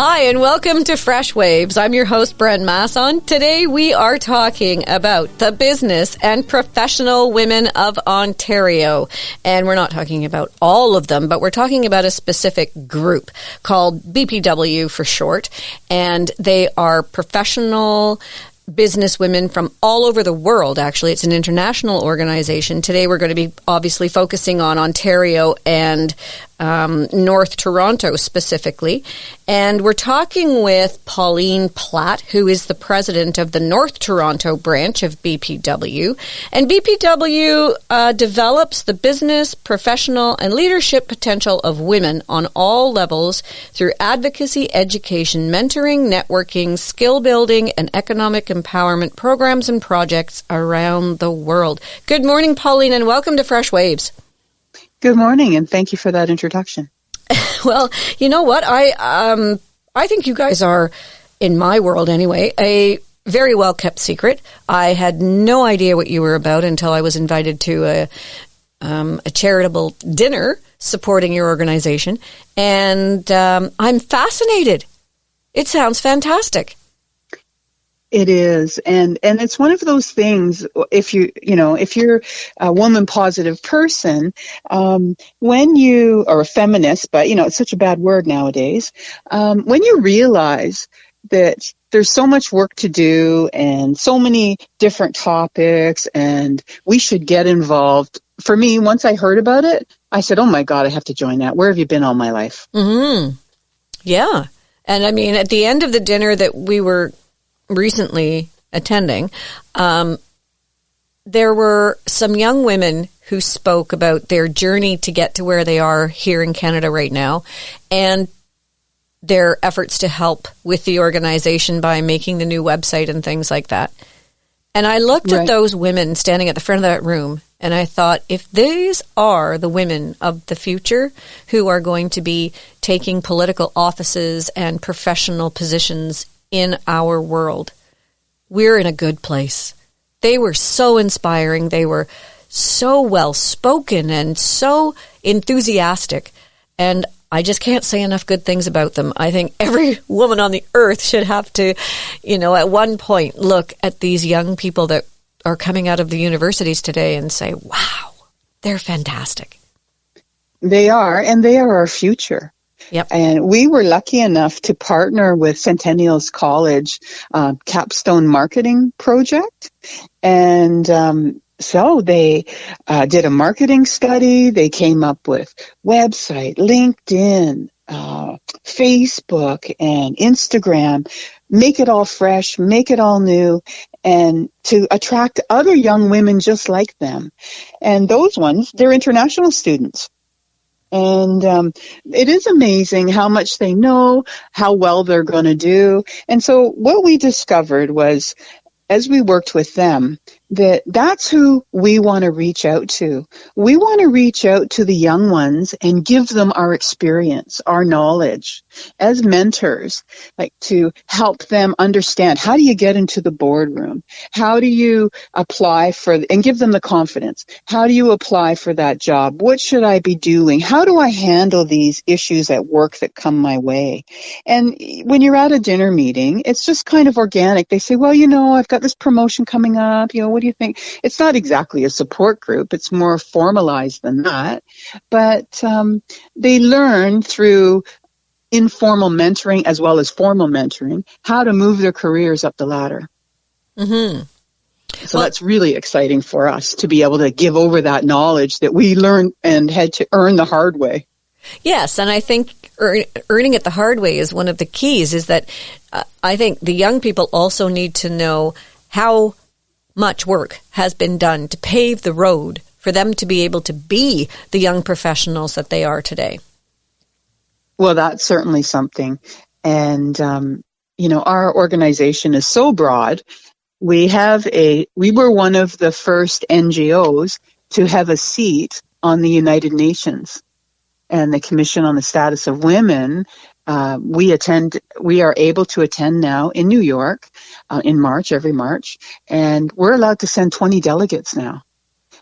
Hi, and welcome to Fresh Waves. I'm your host, Bren Masson. Today we are talking about the business and professional women of Ontario. And we're not talking about all of them, but we're talking about a specific group called BPW for short. And they are professional business women from all over the world, actually. It's an international organization. Today we're going to be obviously focusing on Ontario and North Toronto specifically. And we're talking with Pauline Platt, who is the president of the North Toronto branch of BPW. And BPW develops the business, professional, and leadership potential of women on all levels through advocacy, education, mentoring, networking, skill building, and economic empowerment programs and projects around the world. Good morning, Pauline, and welcome to Fresh Waves. Good morning, and thank you for that introduction. Well, you know what? I think you guys are, in my world anyway, a very well-kept secret. I had no idea what you were about until I was invited to a charitable dinner supporting your organization, and I'm fascinated. It sounds fantastic. It is, and it's one of those things. If you're a woman positive person, when you are a feminist, but it's such a bad word nowadays. When you realize that there's so much work to do and so many different topics, and we should get involved. For me, once I heard about it, I said, "Oh my God, I have to join that." Where have you been all my life? Mm-hmm. Yeah, and I mean, at the end of the dinner that we were recently attending, there were some young women who spoke about their journey to get to where they are here in Canada right now and their efforts to help with the organization by making the new website and things like that. And I looked at those women standing at the front of that room and I thought, if these are the women of the future who are going to be taking political offices and professional positions in our world, we're in a good place. They were so inspiring. They were so well spoken and so enthusiastic. And I just can't say enough good things about them. I think every woman on the earth should have to, at one point look at these young people that are coming out of the universities today and say, wow, they're fantastic. They are, and they are our future. Yep. And we were lucky enough to partner with Centennial's College Capstone Marketing Project. And so they did a marketing study. They came up with website, LinkedIn, Facebook, and Instagram. Make it all fresh, make it all new, and to attract other young women just like them. And those ones, they're international students. And it is amazing how much they know, how well they're going to do. And so what we discovered was, as we worked with them, that's who we want to reach out to. We want to reach out to the young ones and give them our experience, our knowledge as mentors, like to help them understand, how do you get into the boardroom? How do you apply and give them the confidence? How do you apply for that job? What should I be doing? How do I handle these issues at work that come my way? And when you're at a dinner meeting, it's just kind of organic. They say, well, I've got this promotion coming up. What do you think? It's not exactly a support group. It's more formalized than that. But they learn through informal mentoring as well as formal mentoring how to move their careers up the ladder. Mm-hmm. So that's really exciting for us to be able to give over that knowledge that we learned and had to earn the hard way. Yes, and I think earning it the hard way is one of the keys, is that I think the young people also need to know how much work has been done to pave the road for them to be able to be the young professionals that they are today. Well, that's certainly something. And, our organization is so broad. We were one of the first NGOs to have a seat on the United Nations and the Commission on the Status of Women. We are able to attend now in New York in March, every March, and we're allowed to send 20 delegates now.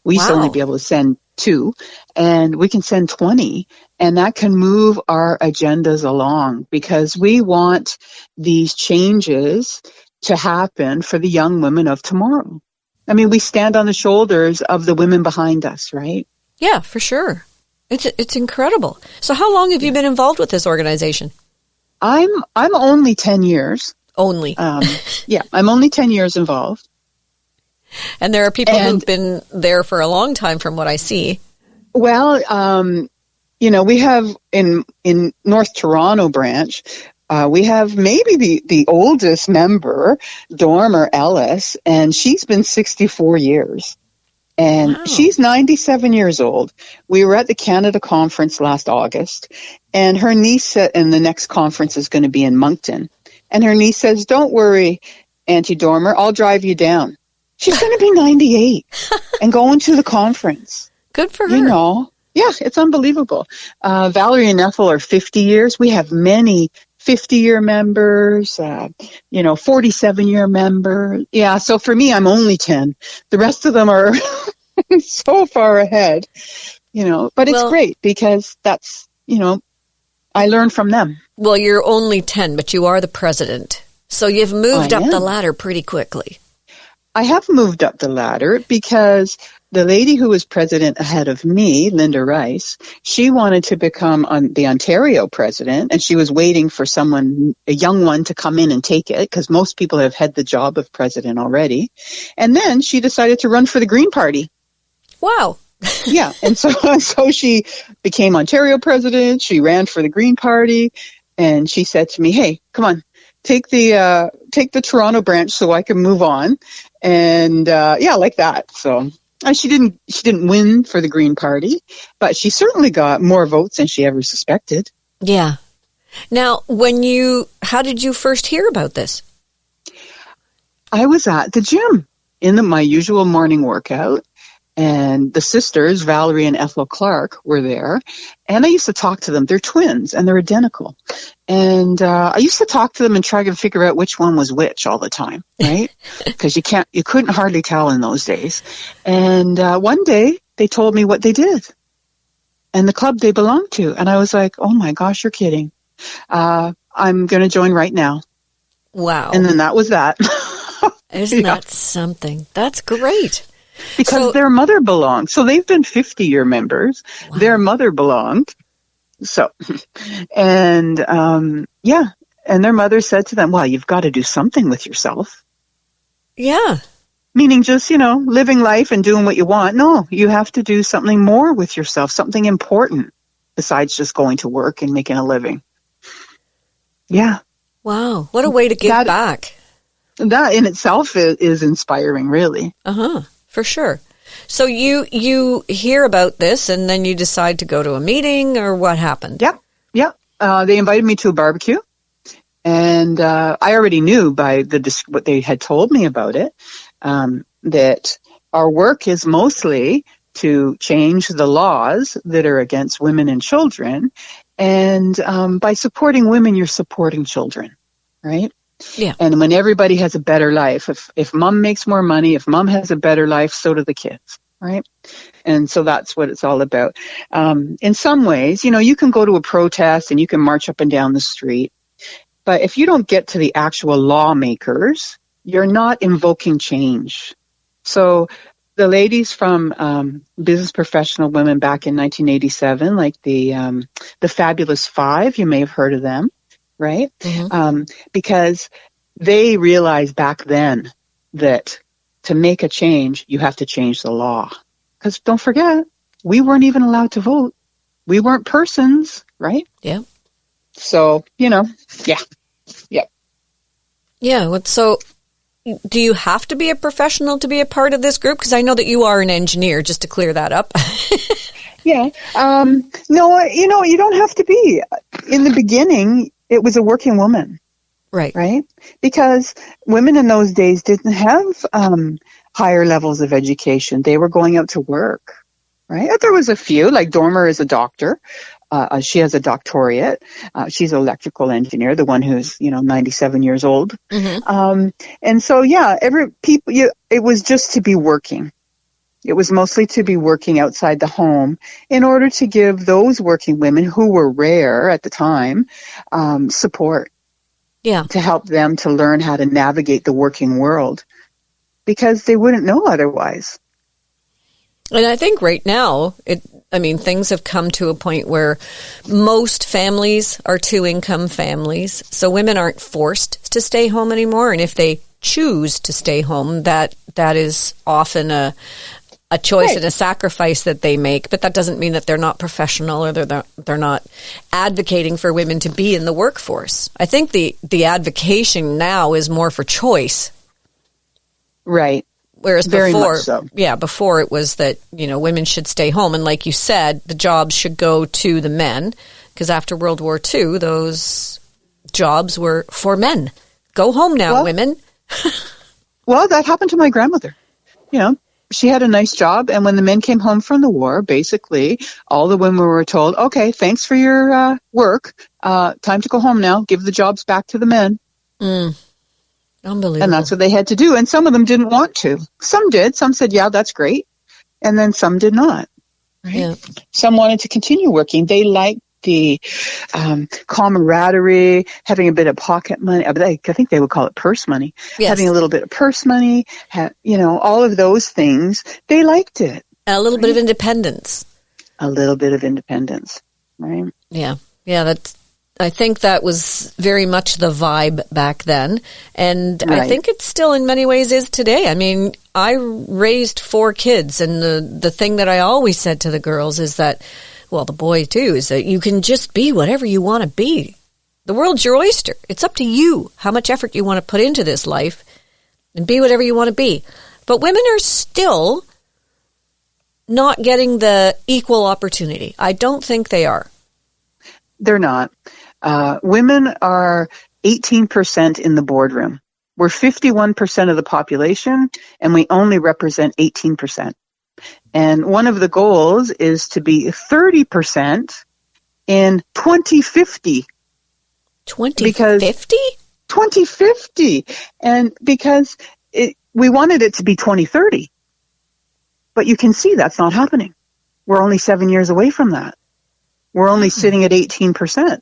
We used to only Wow. be able to send 2, and we can send 20, and that can move our agendas along because we want these changes to happen for the young women of tomorrow. I mean, we stand on the shoulders of the women behind us, right? Yeah, for sure. It's incredible. So how long have you been involved with this organization? I'm only 10 years. Only. I'm only 10 years involved. And there are people who've been there for a long time from what I see. Well, we have in North Toronto branch, we have maybe the oldest member, Dormer Ellis, and she's been 64 years. And Wow. she's 97 years old. We were at the Canada conference last August, and her niece said, and the next conference is going to be in Moncton. And her niece says, "Don't worry, Auntie Dormer, I'll drive you down." She's going to be 98 and going to the conference. Good for her. You know, yeah, it's unbelievable. Valerie and Ethel are 50 years. We have many 50-year members, 47-year members. Yeah, so for me, I'm only 10. The rest of them are so far ahead, but it's great because that's, I learn from them. Well, you're only 10, but you are the president. So you've moved up the ladder pretty quickly. I have moved up the ladder because the lady who was president ahead of me, Linda Rice, she wanted to become the Ontario president, and she was waiting for a young one to come in and take it because most people have had the job of president already. And then she decided to run for the Green Party. Wow. Yeah, and so she became Ontario president. She ran for the Green Party, and she said to me, "Hey, come on, take the Toronto branch so I can move on." And like that. So. And she didn't win for the Green Party, but she certainly got more votes than she ever suspected. Yeah. Now, how did you first hear about this? I was at the gym in my usual morning workout, and the sisters, Valerie and Ethel Clark, were there, and I used to talk to them. They're twins, and they're identical. And I used to talk to them and try to figure out which one was which all the time, right? Because you couldn't hardly tell in those days. And one day, they told me what they did and the club they belonged to. And I was like, "Oh my gosh, you're kidding. I'm going to join right now." Wow. And then that was that. Isn't that something? That's great. Because their mother belonged. So they've been 50-year members. Wow. Their mother belonged. So, and and their mother said to them, "Well, you've got to do something with yourself." Yeah. Meaning just, living life and doing what you want. No, you have to do something more with yourself, something important besides just going to work and making a living. Yeah. Wow. What a way to give back. That in itself is inspiring, really. Uh-huh. For sure. So you hear about this and then you decide to go to a meeting, or what happened? Yeah. They invited me to a barbecue, and I already knew by what they had told me about it, that our work is mostly to change the laws that are against women and children. And by supporting women, you're supporting children, right? Yeah. And when everybody has a better life, if mom makes more money, if mom has a better life, so do the kids, right? And so that's what it's all about. In some ways, you can go to a protest and you can march up and down the street, but if you don't get to the actual lawmakers, you're not invoking change. So the ladies from Business Professional Women back in 1987, like the Fabulous Five, you may have heard of them. Right? Mm-hmm. Because they realized back then that to make a change, you have to change the law. Because don't forget, we weren't even allowed to vote. We weren't persons, right? Yeah. So, Yeah. Yeah. So do you have to be a professional to be a part of this group? Because I know that you are an engineer, just to clear that up. Yeah. No, you don't have to be. In the beginning, it was a working woman. Right? Because women in those days didn't have higher levels of education. They were going out to work, right? There was a few, like Dormer is a doctor. She has a doctorate. She's an electrical engineer, the one who's, 97 years old. Mm-hmm. And so, it was just to be working. It was mostly to be working outside the home in order to give those working women, who were rare at the time, support. Yeah. To help them to learn how to navigate the working world, because they wouldn't know otherwise. And I think right now, things have come to a point where most families are two-income families, so women aren't forced to stay home anymore. And if they choose to stay home, that is often a choice and a sacrifice that they make. But that doesn't mean that they're not professional or they're not advocating for women to be in the workforce. I think the advocation now is more for choice. Right. Whereas Very before, much so. Before it was that, women should stay home. And like you said, the jobs should go to the men, because after World War II, those jobs were for men. Go home now, women. Well, that happened to my grandmother. She had a nice job, and when the men came home from the war, basically, all the women were told, okay, thanks for your work. Time to go home now. Give the jobs back to the men. Unbelievable. And that's what they had to do. And some of them didn't want to. Some did. Some said, yeah, that's great. And then some did not. Right? Yeah. Some wanted to continue working. They liked the camaraderie, having a bit of pocket money. I think they would call it purse money. Yes. Having a little bit of purse money, all of those things. They liked it. A little bit of independence. A little bit of independence, right? Yeah. Yeah, I think that was very much the vibe back then. And Right. I think it still in many ways is today. I raised 4 kids, and the thing that I always said to the girls is that, well, the boy too, is that you can just be whatever you want to be. The world's your oyster. It's up to you how much effort you want to put into this life and be whatever you want to be. But women are still not getting the equal opportunity. I don't think they are. They're not. Women are 18% in the boardroom. We're 51% of the population, and we only represent 18%. And one of the goals is to be 30% in 2050. 2050? 2050. And because we wanted it to be 2030. But you can see that's not happening. We're only 7 years away from that. We're only sitting at 18%.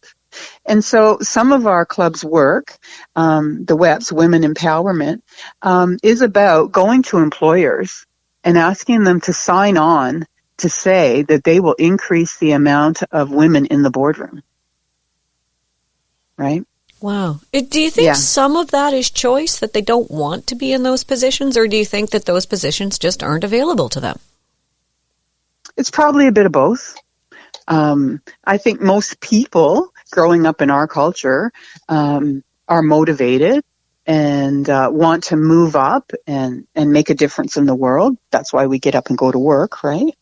And so some of our club's work, the WEP's Women Empowerment, is about going to employers and asking them to sign on to say that they will increase the amount of women in the boardroom. Right? Wow. Do you think some of that is choice, that they don't want to be in those positions, or do you think that those positions just aren't available to them? It's probably a bit of both. I think most people growing up in our culture are motivated and want to move up and make a difference in the world. That's why we get up and go to work, right?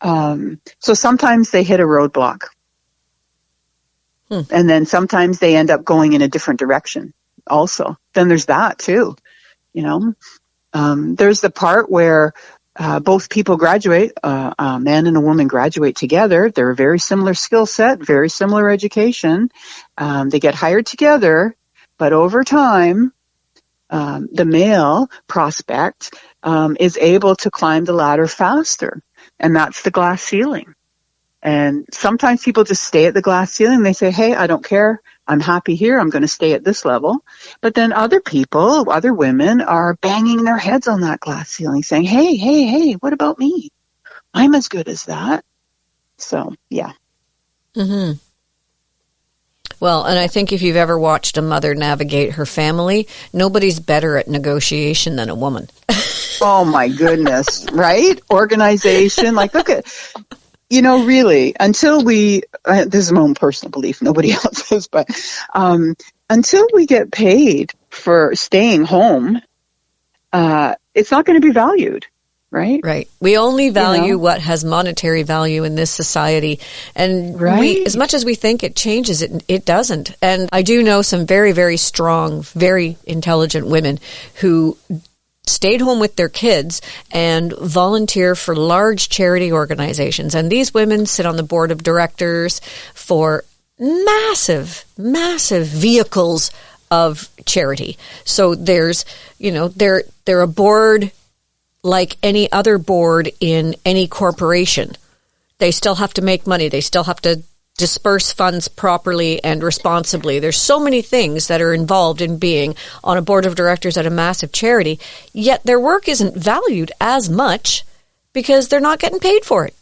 So sometimes they hit a roadblock. And then sometimes they end up going in a different direction also. Then there's that too, There's the part where both people graduate, a man and a woman graduate together. They're a very similar skill set, very similar education. They get hired together, but over time, the male prospect is able to climb the ladder faster, and that's the glass ceiling. And sometimes people just stay at the glass ceiling. They say, hey, I don't care. I'm happy here. I'm going to stay at this level. But then other people, other women are banging their heads on that glass ceiling saying, hey, what about me? I'm as good as that. So, yeah. Mm-hmm. Well, and I think if you've ever watched a mother navigate her family, nobody's better at negotiation than a woman. Oh, my goodness. Right? Organization. Like, look at... really, until this is my own personal belief, nobody else's, but until we get paid for staying home, it's not going to be valued, right? Right. We only value what has monetary value in this society. And as much as we think it changes, it doesn't. And I do know some very, very strong, very intelligent women who stayed home with their kids and volunteer for large charity organizations. And these women sit on the board of directors for massive, massive vehicles of charity. So there's, they're a board like any other board in any corporation. They still have to make money. They still have to disperse funds properly and responsibly. There's so many things that are involved in being on a board of directors at a massive charity, yet their work isn't valued as much because they're not getting paid for it.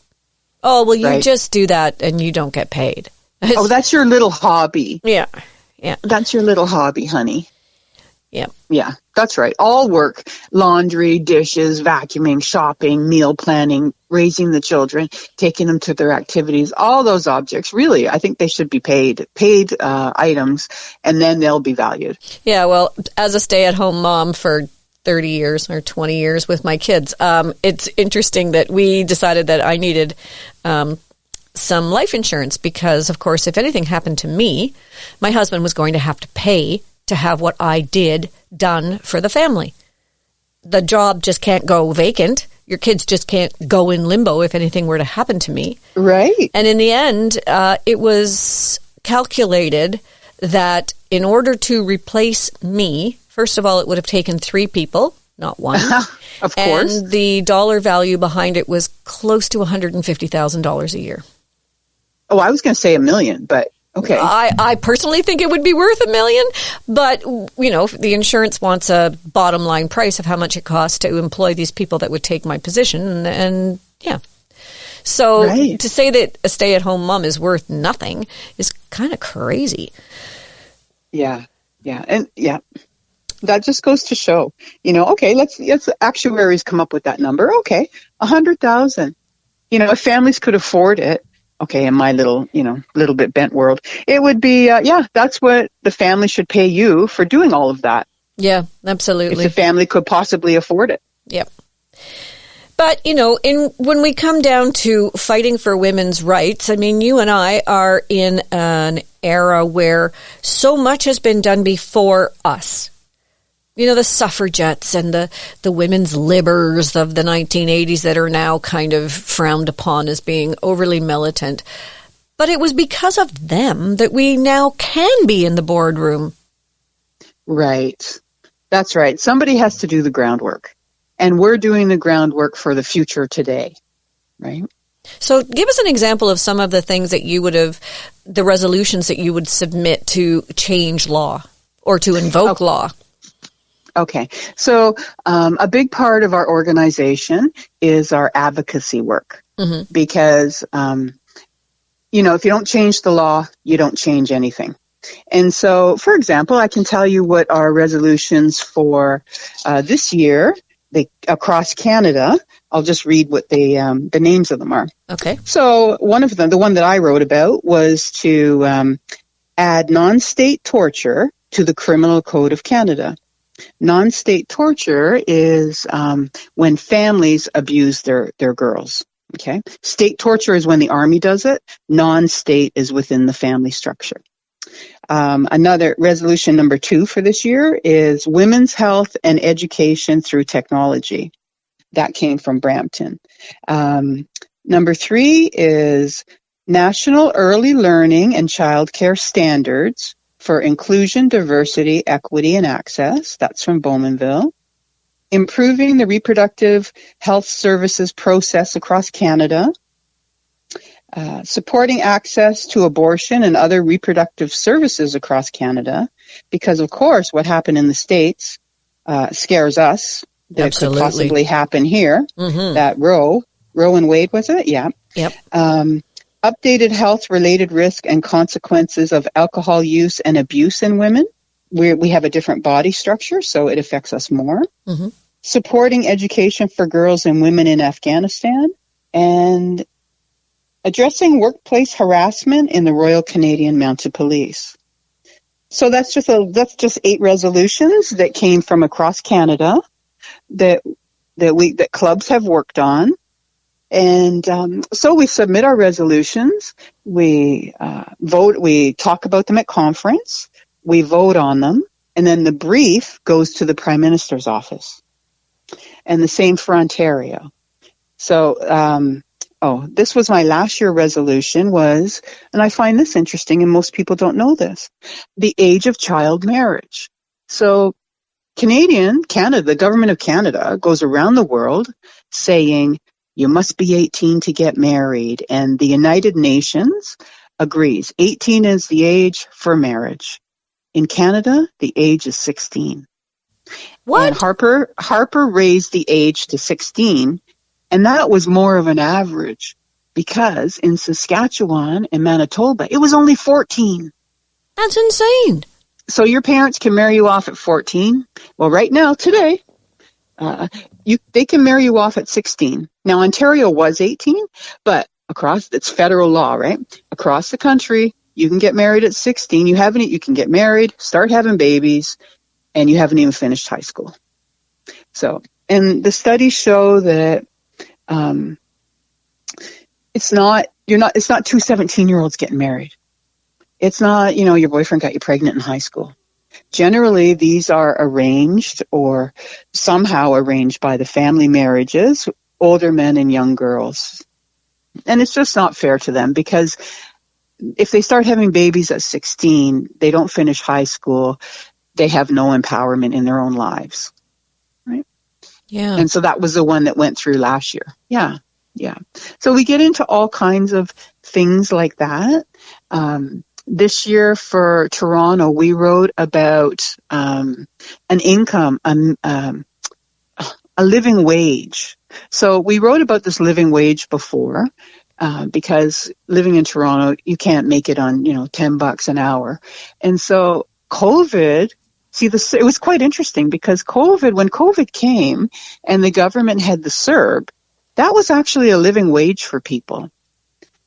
Oh, well, you just do that and you don't get paid. Oh, that's your little hobby. Yeah. Yeah. That's your little hobby, honey. Yeah. Yeah, that's right. All work, laundry, dishes, vacuuming, shopping, meal planning, raising the children, taking them to their activities, all those objects, really, I think they should be paid items, and then they'll be valued. Yeah, well, as a stay-at-home mom for 30 years or 20 years with my kids, it's interesting that we decided that I needed some life insurance because, of course, if anything happened to me, my husband was going to have to pay to have what I did done for the family. The job just can't go vacant. Your kids just can't go in limbo if anything were to happen to me. Right. And in the end, it was calculated that in order to replace me, first of all, it would have taken 3 people, not one. Of course. And the dollar value behind it was close to $150,000 a year. Oh, I was going to say $1 million, but okay. I personally think it would be worth $1 million, but, you know, the insurance wants a bottom line price of how much it costs to employ these people that would take my position. And yeah. So to say that a stay-at-home mom is worth nothing is kind of crazy. Yeah. Yeah. And yeah, that just goes to show, you know, okay, let's actuaries come up with that number. Okay. 100,000. You know, if families could afford it, okay, in my little bit bent world, it would be, that's what the family should pay you for doing all of that. Yeah, absolutely. If the family could possibly afford it. Yep. But, you know, when we come down to fighting for women's rights, I mean, you and I are in an era where so much has been done before us. You know, the suffragettes and the women's libbers of the 1980s that are now kind of frowned upon as being overly militant. But it was because of them that we now can be in the boardroom. Right. That's right. Somebody has to do the groundwork. And we're doing the groundwork for the future today. Right? So give us an example of some of the things that you would have, the resolutions that you would submit to change law or to invoke law. Okay, so a big part of our organization is our advocacy work because, you know, if you don't change the law, you don't change anything. And so, for example, I can tell you what our resolutions for this year, across Canada, I'll just read what the names of them are. Okay. So one of them, the one that I wrote about, was to add non-state torture to the Criminal Code of Canada. Non-state torture is when families abuse their girls. Okay, state torture is when the army does it. Non-state is within the family structure. Another resolution number 2 for this year is women's health and education through technology. That came from Brampton. Number 3 is national early learning and childcare standards for inclusion, diversity, equity, and access. That's from Bowmanville. Improving the reproductive health services process across Canada. Supporting access to abortion and other reproductive services across Canada. Because, of course, what happened in the States scares us. That could possibly happen here. That Roe and Wade, was it? Yeah. Yep. Updated health-related risk and consequences of alcohol use and abuse in women. We have a different body structure, so it affects us more. Supporting education for girls and women in Afghanistan, and addressing workplace harassment in the Royal Canadian Mounted Police. So that's just 8 resolutions that came from across Canada that clubs have worked on. And so we submit our resolutions, we vote, we talk about them at conference, we vote on them, and then the brief goes to the Prime Minister's office. And the same for Ontario. So, this was my last year resolution was, and I find this interesting, and most people don't know this, the age of child marriage. So Canada, the government of Canada goes around the world saying you must be 18 to get married. And the United Nations agrees 18 is the age for marriage. In Canada, the age is 16. What? And Harper raised the age to 16, and that was more of an average because in Saskatchewan and Manitoba, it was only 14. That's insane. So your parents can marry you off at 14. Well, right now, today, they can marry you off at 16. Now, Ontario was 18, but it's federal law, right? Across the country, you can get married at 16. You can get married, start having babies, and you haven't even finished high school. So, and the studies show that it's not two 17-year-olds getting married. It's not, your boyfriend got you pregnant in high school. Generally, these are arranged or somehow arranged by the family marriages, older men and young girls. And it's just not fair to them because if they start having babies at 16, they don't finish high school, they have no empowerment in their own lives. Right? Yeah. And so that was the one that went through last year. Yeah. Yeah. So we get into all kinds of things like that. This year for Toronto, we wrote about an income, a living wage. So we wrote about this living wage before because living in Toronto, you can't make it on, $10 an hour. And so COVID, it was quite interesting because when COVID came and the government had the CERB, that was actually a living wage for people.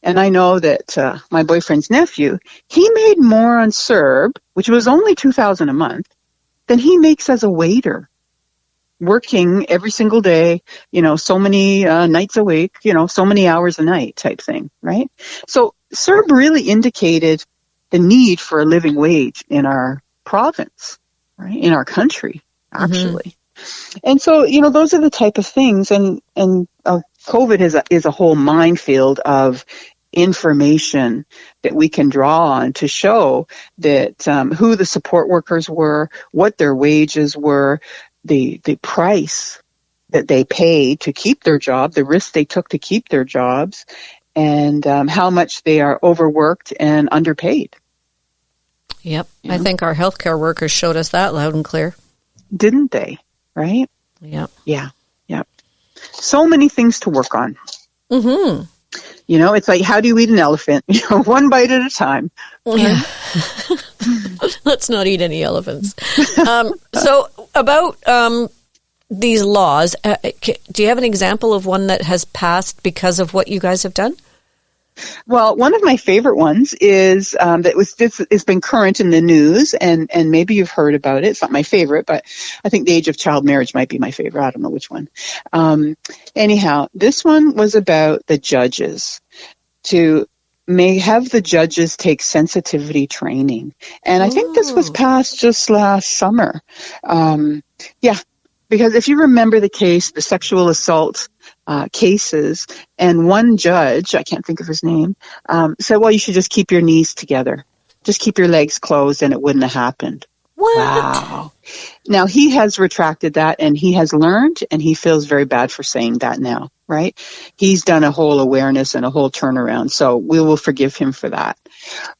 And I know that my boyfriend's nephew, he made more on CERB, which was only $2,000 a month, than he makes as a waiter, working every single day, so many nights a week, so many hours a night type thing, right? So CERB really indicated the need for a living wage in our province, right? In our country, actually. Mm-hmm. And so, those are the type of things. And COVID is a whole minefield of information that we can draw on to show that who the support workers were, what their wages were, the price that they paid to keep their job, the risk they took to keep their jobs, and how much they are overworked and underpaid. Yep. I think our healthcare workers showed us that loud and clear. Didn't they? Right? Yep. Yeah. Yep. So many things to work on. Mm-hmm. It's like, how do you eat an elephant? One bite at a time. Yeah. Let's not eat any elephants. So about these laws, do you have an example of one that has passed because of what you guys have done? Well, one of my favorite ones is it's been current in the news, and maybe you've heard about it. It's not my favorite, but I think the age of child marriage might be my favorite. I don't know which one. Anyhow, this one was about the judges may have the judges take sensitivity training, and I think this was passed just last summer. Because if you remember the sexual assault cases, and one judge, I can't think of his name, said, well, you should just keep your knees together. Just keep your legs closed and it wouldn't have happened. What? Wow. Now, he has retracted that and he has learned, and he feels very bad for saying that now, right? He's done a whole awareness and a whole turnaround, so we will forgive him for that.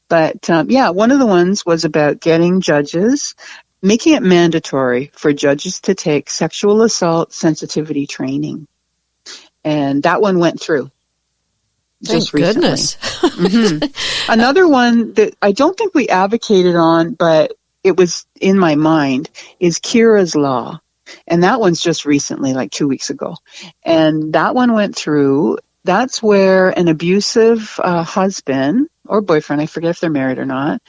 But, one of the ones was about getting judges, making it mandatory for judges to take sexual assault sensitivity training. And that one went through. Thank goodness. Mm-hmm. Another one that I don't think we advocated on, but it was in my mind, is Kira's Law. And that one's just recently, like 2 weeks ago. And that one went through. That's where an abusive husband or boyfriend, I forget if they're married or not,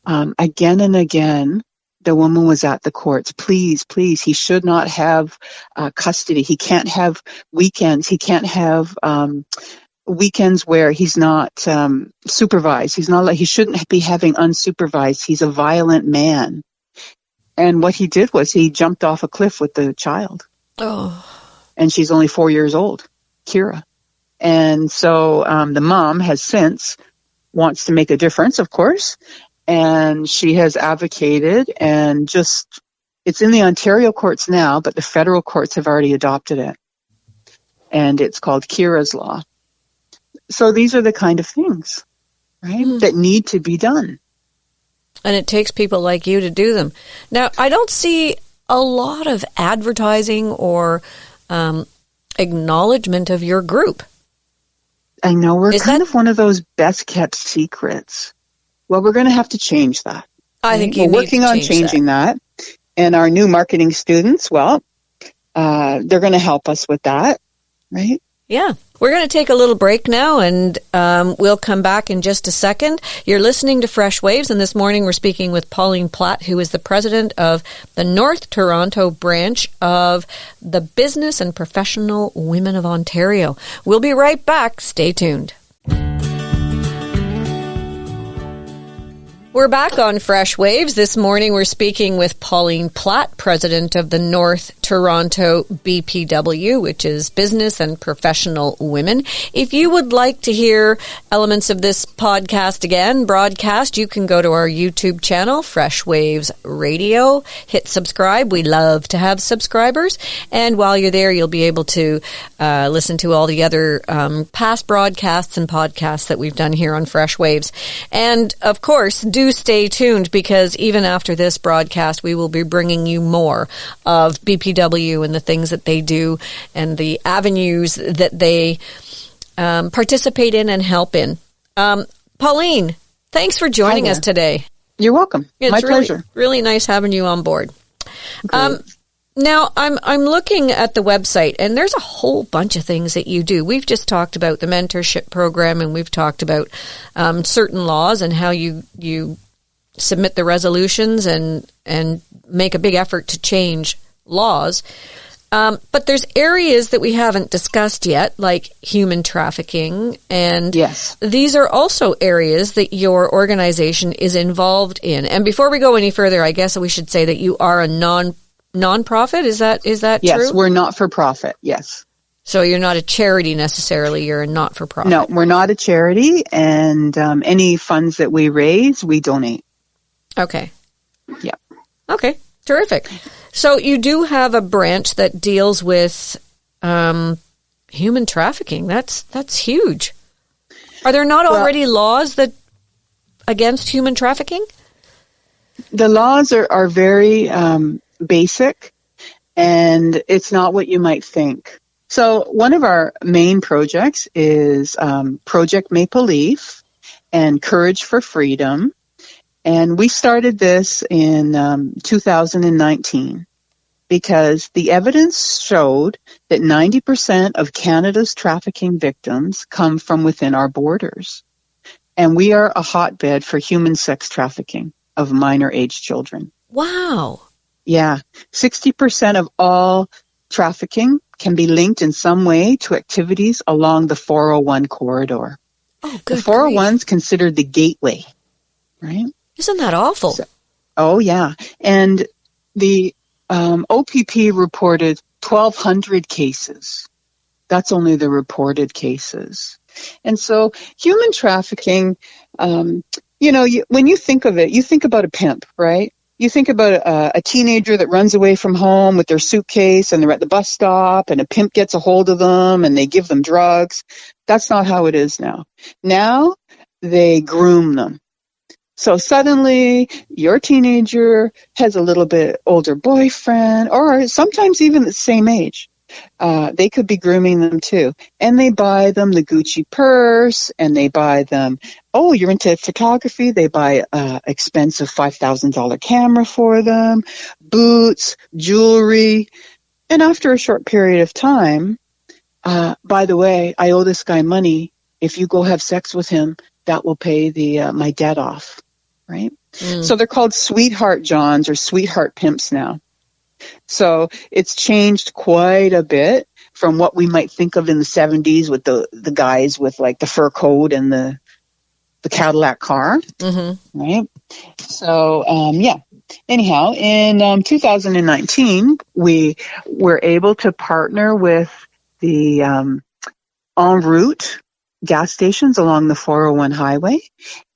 again and again, the woman was at the courts. Please, he should not have custody. He can't have weekends. He can't have weekends where he's not supervised. He shouldn't be having unsupervised. He's a violent man. And what he did was he jumped off a cliff with the child. Oh. And she's only 4 years old, Kira. And so the mom wants to make a difference, of course. And she has advocated and just It's in the Ontario courts now, but the federal courts have already adopted it. And it's called Kira's Law. So these are the kind of things, right, that need to be done. And it takes people like you to do them. Now, I don't see a lot of advertising or acknowledgement of your group. I know we're kind of one of those best kept secrets. Well, we're going to have to change that. I think we're working on changing that. And our new marketing students, well, they're going to help us with that, right? Yeah. We're going to take a little break now, and we'll come back in just a second. You're listening to Fresh Waves, and this morning we're speaking with Pauline Platt, who is the president of the North Toronto branch of the Business and Professional Women of Ontario. We'll be right back. Stay tuned. We're back on Fresh Waves. This morning we're speaking with Pauline Platt, president of the North Toronto BPW, which is Business and Professional Women. If you would like to hear elements of this podcast again, broadcast, you can go to our YouTube channel, Fresh Waves Radio. Hit subscribe. We love to have subscribers. And while you're there, you'll be able to listen to all the other past broadcasts and podcasts that we've done here on Fresh Waves. And, of course, do stay tuned, because even after this broadcast, we will be bringing you more of BPW and the things that they do and the avenues that they participate in and help in. Pauline, thanks for joining us today. You're welcome. It's My pleasure. Really nice having you on board. Now, I'm looking at the website, and there's a whole bunch of things that you do. We've just talked about the mentorship program, and we've talked about certain laws and how you submit the resolutions and make a big effort to change laws. But there's areas that we haven't discussed yet, like human trafficking, and these are also areas that your organization is involved in. And before we go any further, I guess we should say that you are a non-profit. Is that true? Yes, we're not for profit. Yes. So you're not a charity necessarily. You're a not-for-profit. No, we're not a charity, and any funds that we raise, we donate. Okay. Yeah. Okay. Terrific. So you do have a branch that deals with human trafficking. That's huge. Are there not already laws that against human trafficking? The laws are very basic, and it's not what you might think. So one of our main projects is Project Maple Leaf and Courage for Freedom. And we started this in 2019 because the evidence showed that 90% of Canada's trafficking victims come from within our borders. And we are a hotbed for human sex trafficking of minor age children. Wow. Yeah. 60% of all trafficking can be linked in some way to activities along the 401 corridor. Oh, good. The 401 is considered the gateway, right? Isn't that awful? Oh, yeah. And the OPP reported 1,200 cases. That's only the reported cases. And so human trafficking, when you think of it, you think about a pimp, right? You think about a teenager that runs away from home with their suitcase and they're at the bus stop and a pimp gets a hold of them and they give them drugs. That's not how it is now. Now they groom them. So suddenly your teenager has a little bit older boyfriend, or sometimes even the same age. They could be grooming them too. And they buy them the Gucci purse, and they buy them, oh, you're into photography, they buy expensive $5,000 camera for them, boots, jewelry. And after a short period of time, by the way, I owe this guy money. If you go have sex with him, that will pay my debt off. Right? So they're called sweetheart Johns or sweetheart pimps now. So it's changed quite a bit from what we might think of in the 70s with the guys with like the fur coat and the Cadillac car. Mm-hmm. Right? So, Anyhow, in 2019, we were able to partner with the En Route gas stations along the 401 highway.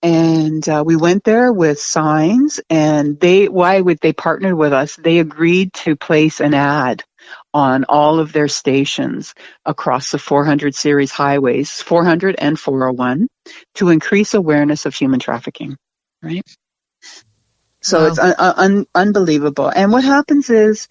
And we went there with signs, and they partnered with us? They agreed to place an ad on all of their stations across the 400 series highways, 400 and 401, to increase awareness of human trafficking, right? So Wow. It's unbelievable. And what happens is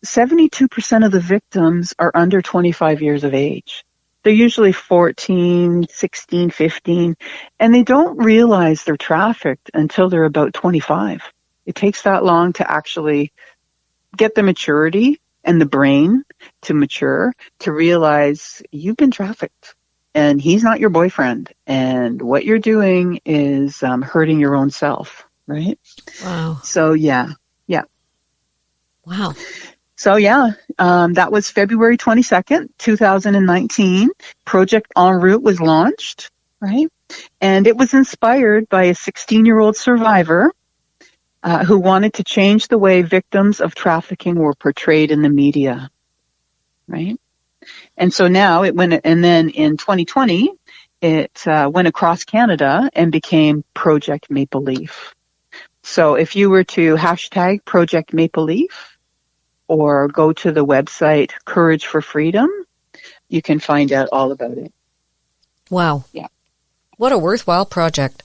72% of the victims are under 25 years of age. They're usually 14, 16, 15, and they don't realize they're trafficked until they're about 25. It takes that long to actually get the maturity and the brain to mature to realize you've been trafficked and he's not your boyfriend, and what you're doing is hurting your own self, right? Wow. So, yeah. Wow. So, that was February 22nd, 2019. Project En Route was launched, right? And it was inspired by a 16-year-old survivor who wanted to change the way victims of trafficking were portrayed in the media, right? And so now and then in 2020, it went across Canada and became Project Maple Leaf. So if you were to hashtag Project Maple Leaf, or go to the website Courage for Freedom, you can find out all about it. Wow. Yeah. What a worthwhile project.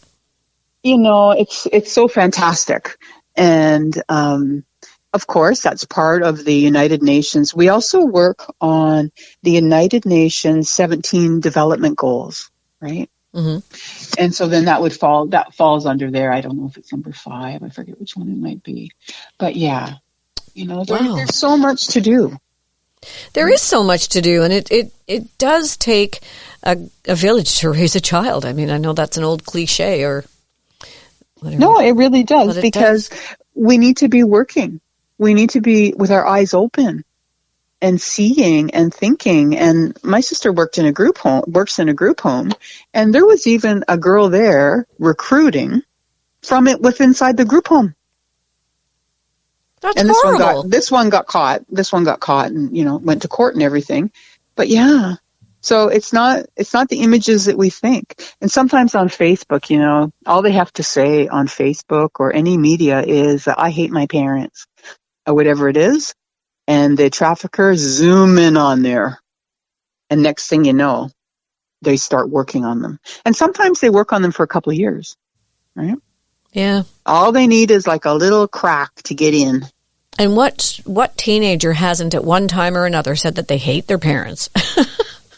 It's so fantastic. And, of course, that's part of the United Nations. We also work on the United Nations 17 development goals, right? Mm-hmm. And so then that falls under there. I don't know if it's number 5. I forget which one it might be. But yeah. There's so much to do. There is so much to do, and it does take a village to raise a child. I mean, I know that's an old cliche or whatever. No, it really does, because we need to be working. We need to be with our eyes open and seeing and thinking. And my sister works in a group home, and there was even a girl there recruiting from it inside the group home. That's and horrible. This one got caught and, went to court and everything. But yeah, so it's not the images that we think. And sometimes on Facebook, all they have to say on Facebook or any media is, I hate my parents, or whatever it is. And the traffickers zoom in on there. And next thing you know, they start working on them. And sometimes they work on them for a couple of years, right? Yeah. All they need is like a little crack to get in. And what teenager hasn't at one time or another said that they hate their parents?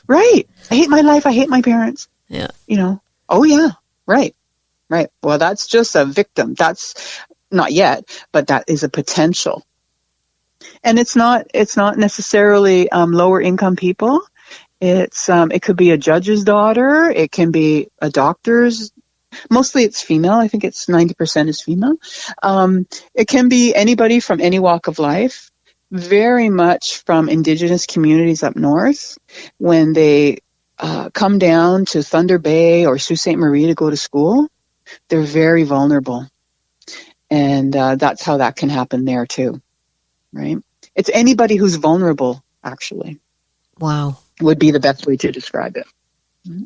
Right. I hate my life. I hate my parents. Yeah. Oh yeah. Right. Well, that's just a victim. That's not yet, but that is a potential. And it's not necessarily lower income people. It could be a judge's daughter. It can be a doctor's. Mostly it's female. I think it's 90% is female. It can be anybody from any walk of life, very much from Indigenous communities up north. When they come down to Thunder Bay or Sault Ste. Marie to go to school, they're very vulnerable. And that's how that can happen there too, right? It's anybody who's vulnerable, actually. Wow. Would be the best way to describe it. Mm-hmm.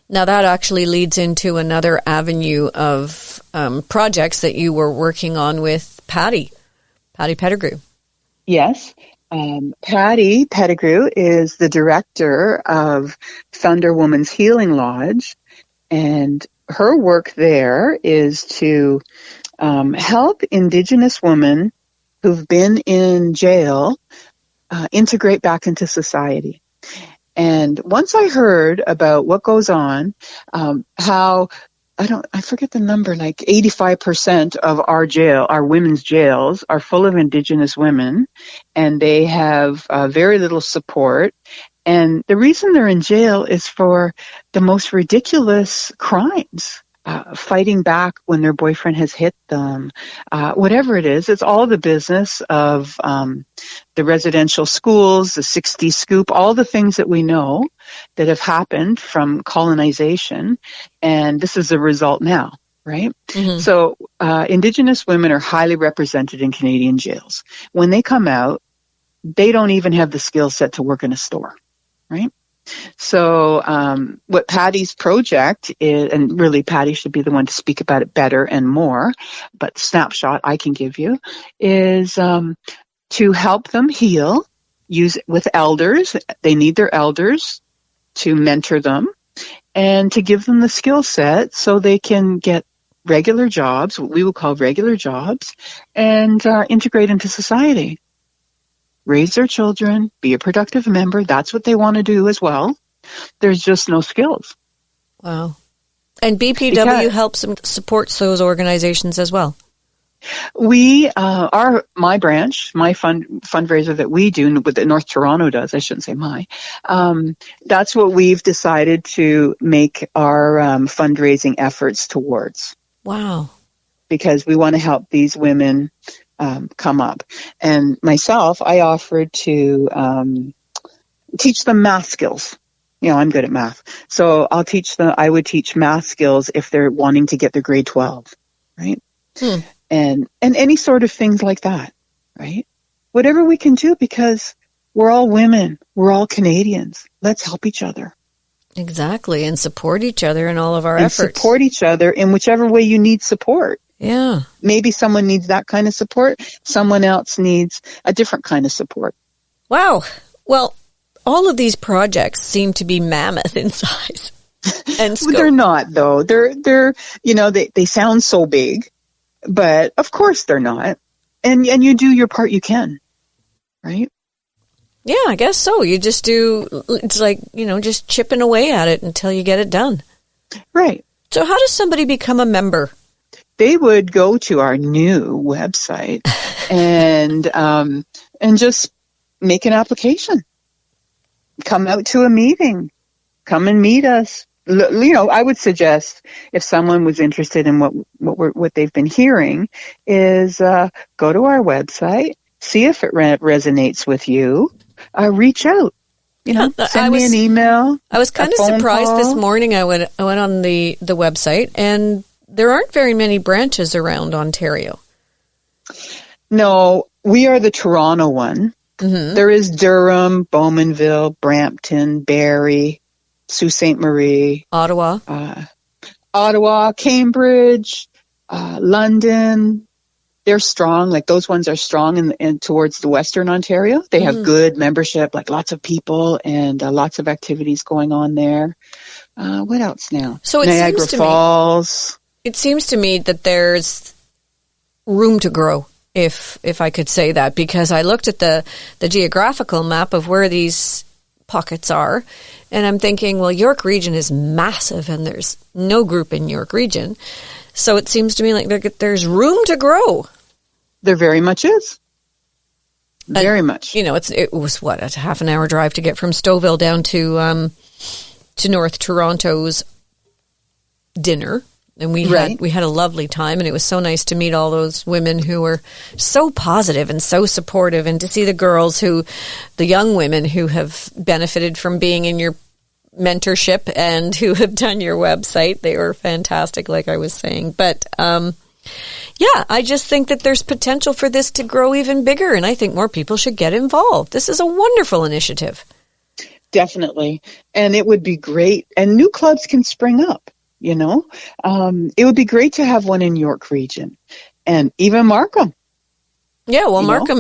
Now, that actually leads into another avenue of projects that you were working on with Patty Pettigrew. Yes. Patty Pettigrew is the director of Thunder Women's Healing Lodge, and her work there is to help Indigenous women who've been in jail integrate back into society. And once I heard about what goes on, how, I forget the number, like 85% of our women's jails are full of Indigenous women, and they have very little support. And the reason they're in jail is for the most ridiculous crimes. Fighting back when their boyfriend has hit them, whatever it is. It's all the business of the residential schools, the 60 scoop, all the things that we know that have happened from colonization, and this is the result now, right? Mm-hmm. So Indigenous women are highly represented in Canadian jails. When they come out, they don't even have the skill set to work in a store, right? So what Patty's project is, and really Patty should be the one to speak about it better and more, but snapshot I can give you, is to help them heal, use it with elders. They need their elders to mentor them and to give them the skill set so they can get regular jobs, what we would call regular jobs, and integrate into society. Raise their children, be a productive member. That's what they want to do as well. There's just no skills. Wow. And BPW helps and supports those organizations as well. We, my branch, my fundraiser that we do, with that North Toronto does, I shouldn't say that's what we've decided to make our fundraising efforts towards. Wow. Because we want to help these women come up. And myself, I offered to teach them math skills. I'm good at math. So I would teach math skills if they're wanting to get their grade 12, right? And any sort of things like that, right? Whatever we can do, because we're all women, we're all Canadians. Let's help each other. Exactly, and support each other in all of our efforts. Support each other in whichever way you need support. Yeah. Maybe someone needs that kind of support. Someone else needs a different kind of support. Wow. Well, all of these projects seem to be mammoth in size and scope. They're not, though. They're they sound so big, but of course they're not. And you do your part you can, right? Yeah, I guess so. You just do, it's like, just chipping away at it until you get it done. Right. So how does somebody become a member? They would go to our new website and just make an application. Come out to a meeting. Come and meet us. I would suggest, if someone was interested in what they've been hearing, is go to our website, see if it resonates with you, reach out. Send me an email. I was kind of surprised this morning. I went on the website, and there aren't very many branches around Ontario. No, we are the Toronto one. Mm-hmm. There is Durham, Bowmanville, Brampton, Barrie, Sault Ste. Marie, Ottawa, Cambridge, London. They're strong. Like, those ones are strong in towards the Western Ontario. They have good membership, like lots of people and lots of activities going on there. What else now? So Niagara Falls. It seems to me that there's room to grow, if I could say that, because I looked at the geographical map of where these pockets are, and I'm thinking, well, York Region is massive, and there's no group in York Region. So it seems to me like there's room to grow. There very much is. Very much. It was a half an hour drive to get from Stouffville down to North Toronto's dinner. And we had a lovely time, and it was so nice to meet all those women who were so positive and so supportive, and to see the young women who have benefited from being in your mentorship and who have done your website. They were fantastic, like I was saying. But I just think that there's potential for this to grow even bigger, and I think more people should get involved. This is a wonderful initiative. Definitely. And it would be great. And new clubs can spring up. It would be great to have one in York Region, and even Markham. Yeah, well, Markham,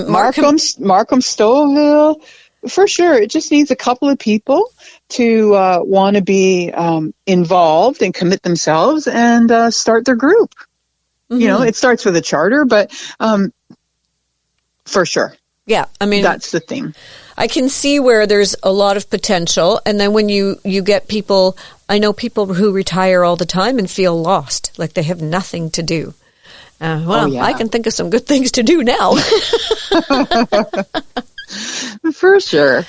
Stouffville, for sure. It just needs a couple of people to want to be involved and commit themselves and start their group. Mm-hmm. It starts with a charter, but for sure. Yeah, I mean, that's the thing. I can see where there's a lot of potential, and then when you get people, I know people who retire all the time and feel lost, like they have nothing to do. I can think of some good things to do now. For sure.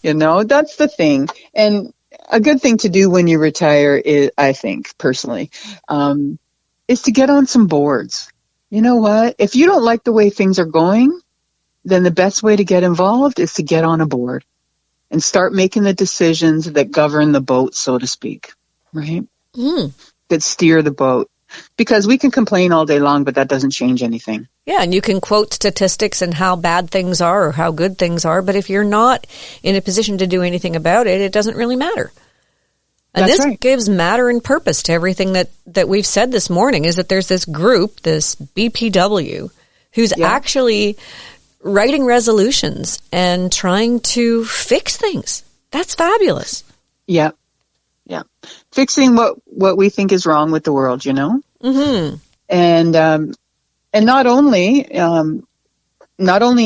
That's the thing. And a good thing to do when you retire is, I think, personally, is to get on some boards. You know what? If you don't like the way things are going, then the best way to get involved is to get on a board and start making the decisions that govern the boat, so to speak, right? That steer the boat. because we can complain all day long, but that doesn't change anything. Yeah, and you can quote statistics and how bad things are or how good things are, but if you're not in a position to do anything about it, it doesn't really matter. And That's this right. gives matter and purpose to everything that we've said this morning, is that there's this group, this BPW, who's actually writing resolutions and trying to fix things. That's fabulous. Yeah. Yeah. Fixing what we think is wrong with the world, you know? Mm-hmm. And not only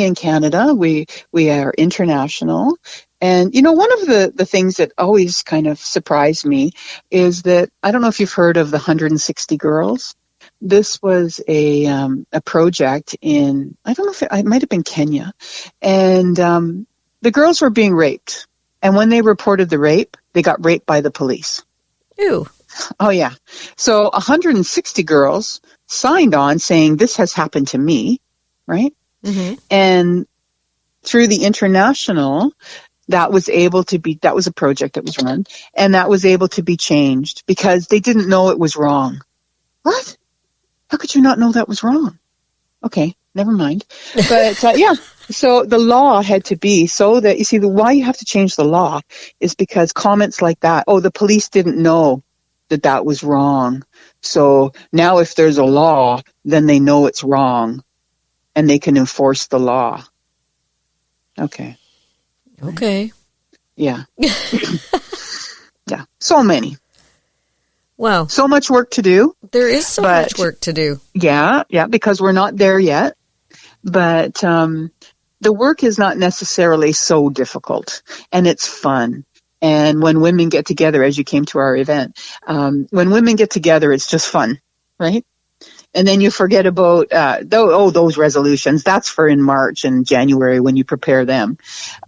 in Canada, we are international. And, you know, one of the things that always kind of surprised me is that, I don't know if you've heard of the 160 Girls. This was a project in, I don't know if it might have been Kenya. And the girls were being raped. And when they reported the rape, they got raped by the police. Ew. Oh, yeah. So 160 girls signed on saying, this has happened to me, right? Mm-hmm. And through the international, that was a project that was run, and that was able to be changed because they didn't know it was wrong. What? How could you not know that was wrong? Okay, never mind. But yeah, so the law had to be so that, you see, why you have to change the law is because comments like that, the police didn't know that was wrong. So now if there's a law, then they know it's wrong and they can enforce the law. Okay. Okay. Yeah. Yeah. So many. Wow. So much work to do. There is so much work to do. Yeah. Yeah. Because we're not there yet. But the work is not necessarily so difficult, and it's fun. And when women get together, as you came to our event, when women get together, it's just fun, right? And then you forget about, those resolutions. That's for in March and January when you prepare them.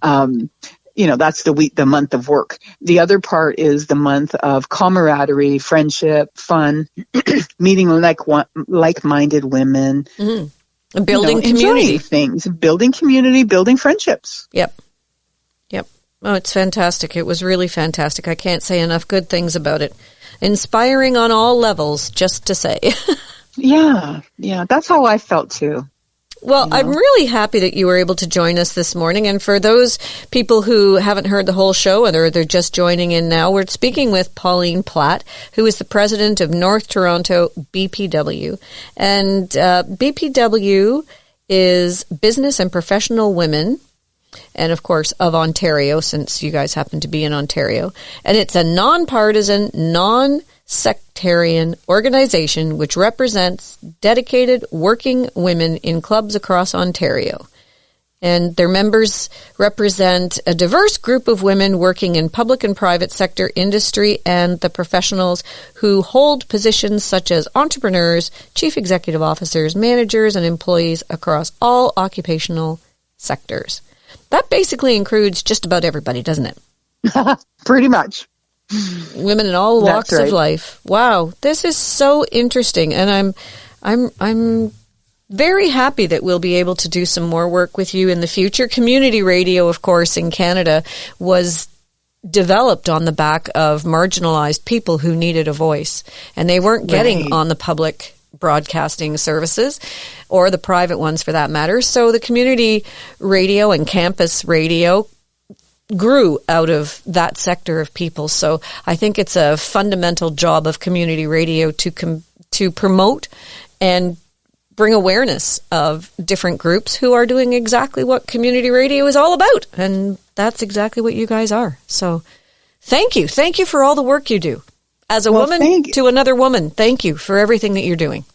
That's the month of work. The other part is the month of camaraderie, friendship, fun, meeting like-minded women. Mm-hmm. Building community. Things. Building community, building friendships. Yep. Oh, it's fantastic. It was really fantastic. I can't say enough good things about it. Inspiring on all levels, just to say. Yeah. That's how I felt too. Well, I'm really happy that you were able to join us this morning. And for those people who haven't heard the whole show, or they're just joining in now, we're speaking with Pauline Platt, who is the president of North Toronto BPW. And BPW is Business and Professional Women, and of course of Ontario, since you guys happen to be in Ontario. And it's a nonpartisan, non-sectarian organization which represents dedicated working women in clubs across Ontario. And their members represent a diverse group of women working in public and private sector industry and the professionals who hold positions such as entrepreneurs, chief executive officers, managers, and employees across all occupational sectors. That basically includes just about everybody, doesn't it? Pretty much. Women in all walks of life. Wow, this is so interesting, and I'm very happy that we'll be able to do some more work with you in the future. Community radio, of course, in Canada was developed on the back of marginalized people who needed a voice, and they weren't getting on the public broadcasting services or the private ones for that matter. So the community radio and campus radio grew out of that sector of people. So I think it's a fundamental job of community radio to promote and bring awareness of different groups who are doing exactly what community radio is all about. And that's exactly what you guys are. So thank you. Thank you for all the work you do. As a woman to another woman, thank you for everything that you're doing.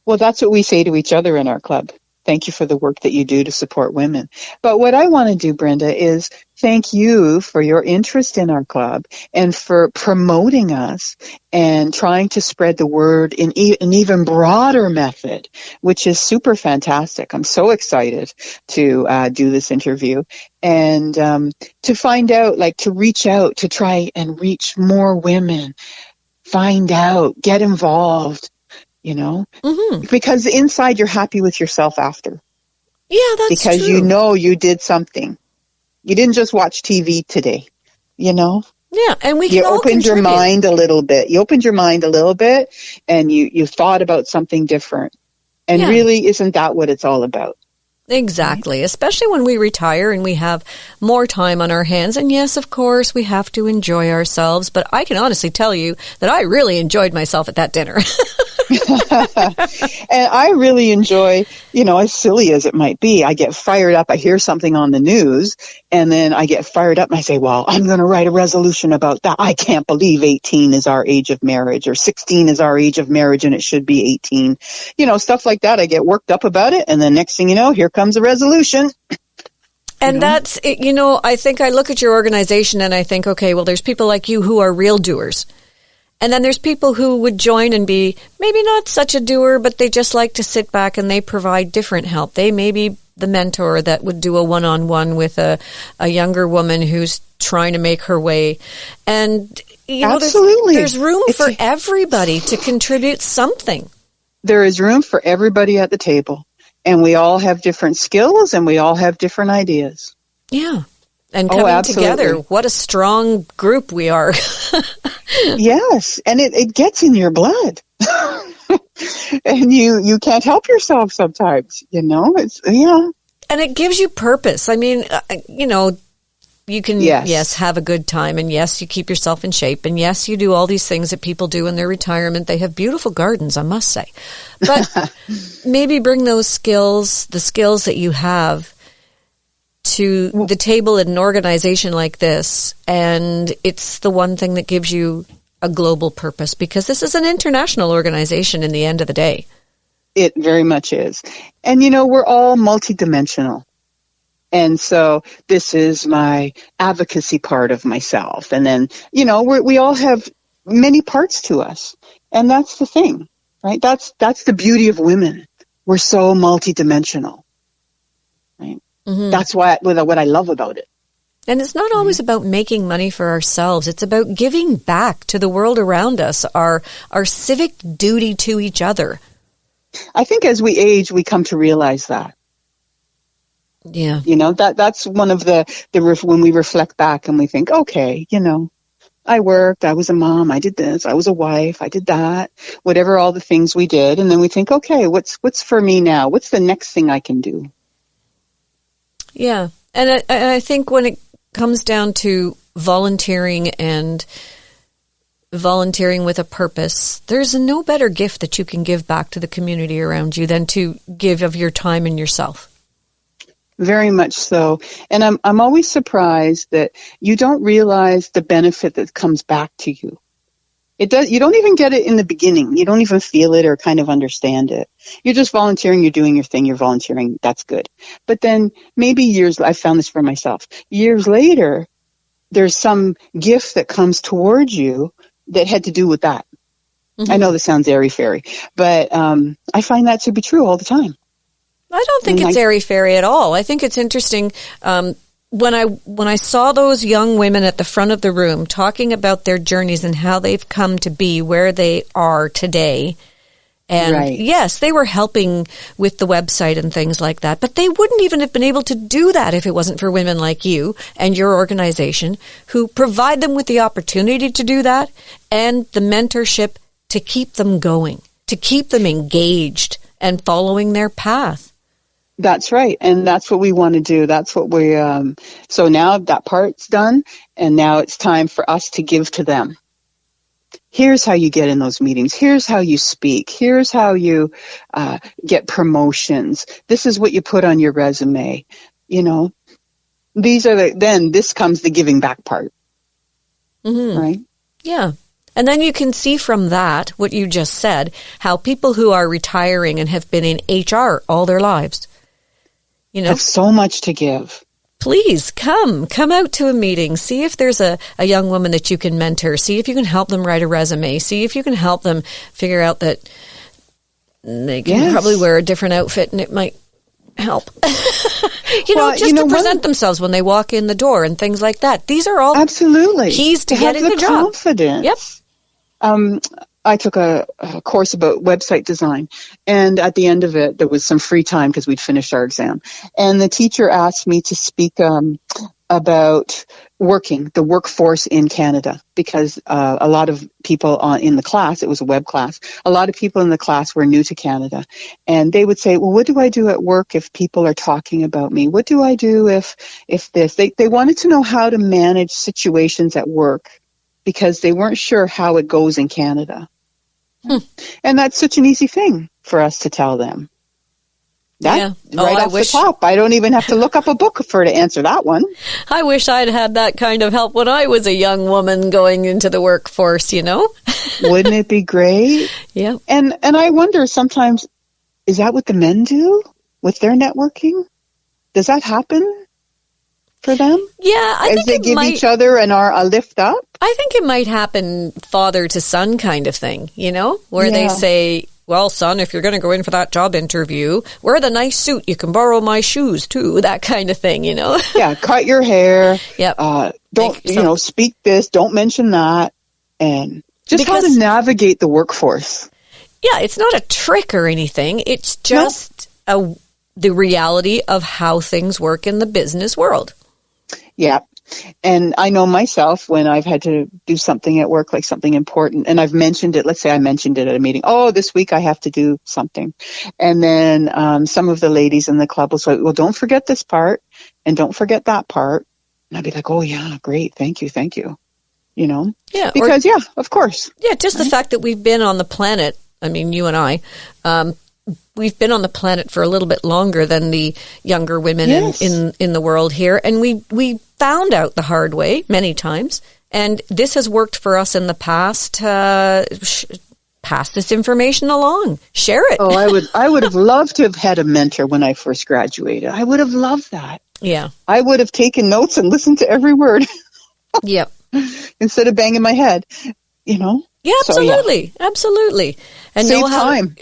Well, that's what we say to each other in our club. Thank you for the work that you do to support women. But what I want to do, Brenda, is thank you for your interest in our club and for promoting us and trying to spread the word in an even broader method, which is super fantastic. I'm so excited to do this interview and to find out, to reach out, to try and reach more women, find out, get involved. Because inside you're happy with yourself after. Yeah, that's because true. you did something. You didn't just watch TV today, Yeah, and we can You all opened your contribute. mind a little bit. And you thought about something different. And Yeah. really, isn't that what it's all about? Exactly, especially when we retire and we have more time on our hands. And yes, of course, we have to enjoy ourselves, but I can honestly tell you that I really enjoyed myself at that dinner. And I really enjoy, as silly as it might be, I get fired up. I hear something on the news and then I get fired up and I say, well, I'm going to write a resolution about that. I can't believe 18 is our age of marriage or 16 is our age of marriage and it should be 18. Stuff like that. I get worked up about it. And then next thing you know, here comes a resolution. And that's, I think I look at your organization and I think, okay, well, there's people like you who are real doers. And then there's people who would join and be maybe not such a doer, but they just like to sit back and they provide different help. They may be the mentor that would do a one-on-one with a younger woman who's trying to make her way. And, Absolutely. There's room for everybody to contribute something. There is room for everybody at the table. And we all have different skills and we all have different ideas. Yeah. And coming together, what a strong group we are. Yes, and it gets in your blood. And you can't help yourself sometimes, it's, And it gives you purpose. I mean, you can, yes, have a good time. And yes, you keep yourself in shape. And yes, you do all these things that people do in their retirement. They have beautiful gardens, I must say. But maybe bring those skills, the skills that you have, to the table in an organization like this, and it's the one thing that gives you a global purpose, because this is an international organization in the end of the day. It very much is. And, we're all multidimensional. And so this is my advocacy part of myself. And then, we all have many parts to us. And that's the thing, right? That's the beauty of women. We're so multidimensional, right? Mm-hmm. That's what I love about it. And it's not always about making money for ourselves. It's about giving back to the world around us, our civic duty to each other. I think as we age, we come to realize that. Yeah. That's one of the when we reflect back and we think, okay, I worked, I was a mom, I did this, I was a wife, I did that, whatever all the things we did. And then we think, okay, what's for me now? What's the next thing I can do? Yeah. And I think when it comes down to volunteering and volunteering with a purpose, there's no better gift that you can give back to the community around you than to give of your time and yourself. Very much so. And I'm always surprised that you don't realize the benefit that comes back to you. You don't even get it in the beginning. You don't even feel it or kind of understand it. You're just volunteering, you're doing your thing, you're volunteering, that's good. But then maybe I found this for myself, years later, there's some gift that comes towards you that had to do with that. Mm-hmm. I know this sounds airy-fairy, but I find that to be true all the time. I don't think it's airy-fairy at all. I think it's interesting. When I saw those young women at the front of the room talking about their journeys and how they've come to be where they are today, and yes, they were helping with the website and things like that, but they wouldn't even have been able to do that if it wasn't for women like you and your organization who provide them with the opportunity to do that and the mentorship to keep them going, to keep them engaged and following their path. That's right. And that's what we want to do. That's what so now that part's done. And now it's time for us to give to them. Here's how you get in those meetings. Here's how you speak. Here's how you get promotions. This is what you put on your resume. Then this comes the giving back part. Mm-hmm. Right? Yeah. And then you can see from that, what you just said, how people who are retiring and have been in HR all their lives, have so much to give. Please come out to a meeting. See if there's a young woman that you can mentor. See if you can help them write a resume. See if you can help them figure out that they can probably wear a different outfit and it might help. Just to present themselves when they walk in the door and things like that. These are all absolutely keys to getting the job. Confidence. Yep. I took a course about website design, and at the end of it, there was some free time because we'd finished our exam. And the teacher asked me to speak about the workforce in Canada, because a lot of people in the class, it was a web class, a lot of people in the class were new to Canada. And they would say, well, what do I do at work if people are talking about me? What do I do if this? They wanted to know how to manage situations at work because they weren't sure how it goes in Canada. And that's such an easy thing for us to tell them. Right off the top. I don't even have to look up a book to answer that one. I wish I'd had that kind of help when I was a young woman going into the workforce, Wouldn't it be great? Yeah. And I wonder sometimes, is that what the men do with their networking? Does that happen for them? Yeah, I think they give each other a lift up? I think it might happen father to son kind of thing, where they say, well, son, if you're going to go in for that job interview, wear the nice suit. You can borrow my shoes, too. That kind of thing, Yeah, cut your hair. Yep. Don't, speak this. Don't mention that. And just how to navigate the workforce. Yeah, it's not a trick or anything. It's just the reality of how things work in the business world. Yeah. And I know myself when I've had to do something at work, like something important, and I've mentioned it. Let's say I mentioned it at a meeting. Oh, this week I have to do something. And then some of the ladies in the club will say, well, don't forget this part and don't forget that part. And I'd be like, oh, yeah, great. Thank you. Yeah. Because, of course. Yeah, just the fact that we've been on the planet, I mean, you and I, we've been on the planet for a little bit longer than the younger women in the world here. And we found out the hard way many times. And this has worked for us in the past. Pass this information along. Share it. Oh, I would have loved to have had a mentor when I first graduated. I would have loved that. Yeah. I would have taken notes and listened to every word. Yep. Instead of banging my head, Yeah, absolutely. So, absolutely. And save time.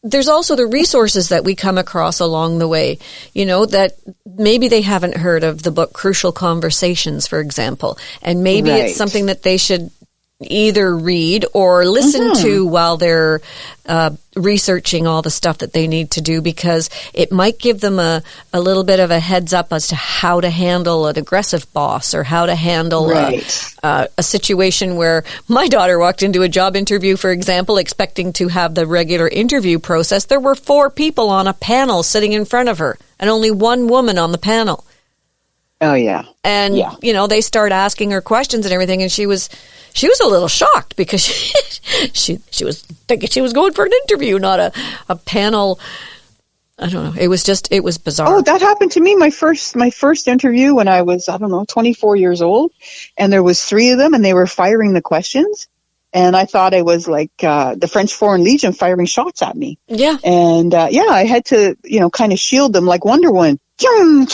There's also the resources that we come across along the way, that maybe they haven't heard of the book Crucial Conversations, for example. And maybe it's something that they should either read or listen to while they're researching all the stuff that they need to do, because it might give them a little bit of a heads up as to how to handle an aggressive boss or how to handle a situation where my daughter walked into a job interview, for example, expecting to have the regular interview process. There were 4 people on a panel sitting in front of her and only 1 woman on the panel. Oh, yeah. And, they start asking her questions and everything, and she was a little shocked because she was thinking she was going for an interview, not a panel. I don't know. It was bizarre. Oh, that happened to me. My first interview when I was, 24 years old, and there was 3 of them, and they were firing the questions. And I thought I was like the French Foreign Legion firing shots at me. Yeah. And, I had to, kind of shield them like Wonder Woman. Try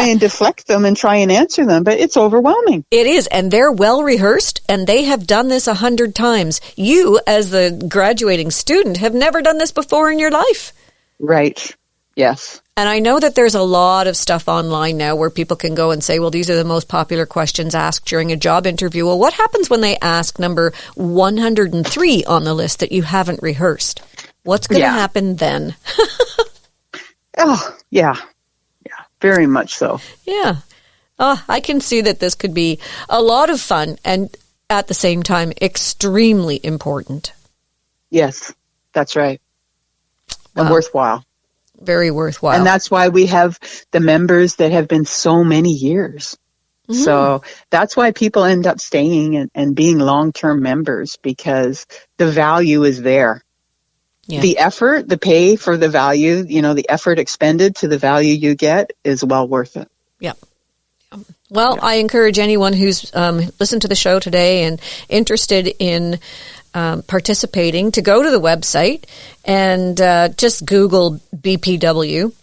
and deflect them and try and answer them. But it's overwhelming. It is. And they're well rehearsed, and they have done this 100 times. You, as the graduating student, have never done this before in your life. Right. Yes. And I know that there's a lot of stuff online now where people can go and say, well, these are the most popular questions asked during a job interview. Well, what happens when they ask number 103 on the list that you haven't rehearsed? What's going to happen then? Oh, yeah. Yeah, very much so. Yeah. I can see that this could be a lot of fun and at the same time extremely important. Yes, that's right. And worthwhile. Very worthwhile. And that's why we have the members that have been so many years. Mm-hmm. So that's why people end up staying and being long-term members, because the value is there. Yeah. The effort, the pay for the value, the effort expended to the value you get is well worth it. Yeah. Well, I encourage anyone who's listened to the show today and interested in participating to go to the website and just Google BPW,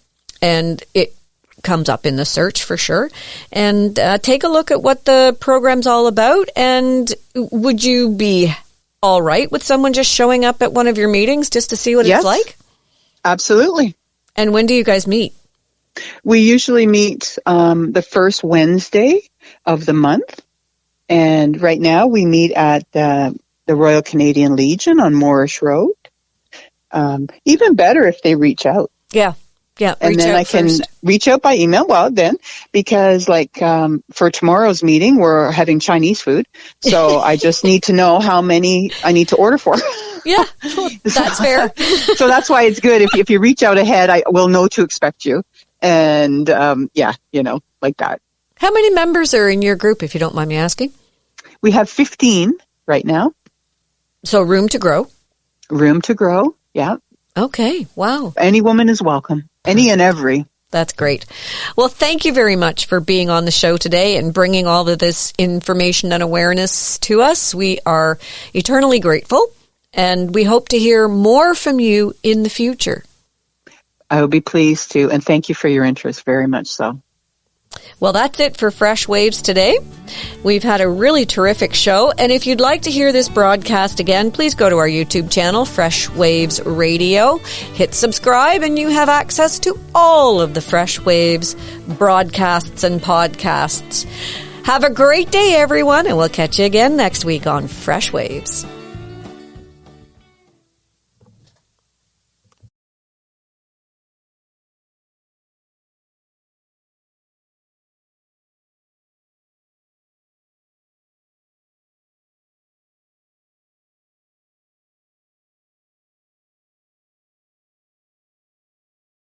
and it comes up in the search for sure. And take a look at what the program's all about. And would you be all right with someone just showing up at one of your meetings just to see what it's like? Absolutely. And when do you guys meet? We usually meet the first Wednesday of the month. And right now we meet at the Royal Canadian Legion on Moorish Road. Even better if they reach out. Yeah. Yeah, and then I can reach out by email. Well, then, because for tomorrow's meeting, we're having Chinese food. So I just need to know how many I need to order for. Yeah, that's fair. So that's why it's good. If you reach out ahead, I will know to expect you. And like that. How many members are in your group, if you don't mind me asking? We have 15 right now. So room to grow. Room to grow. Yeah. Okay. Wow. Any woman is welcome. Any and every. That's great. Well, thank you very much for being on the show today and bringing all of this information and awareness to us. We are eternally grateful, and we hope to hear more from you in the future. I will be pleased to, and thank you for your interest, very much so. Well, that's it for Fresh Waves today. We've had a really terrific show, and if you'd like to hear this broadcast again, please go to our YouTube channel, Fresh Waves Radio. Hit subscribe, and you have access to all of the Fresh Waves broadcasts and podcasts. Have a great day, everyone, and we'll catch you again next week on Fresh Waves.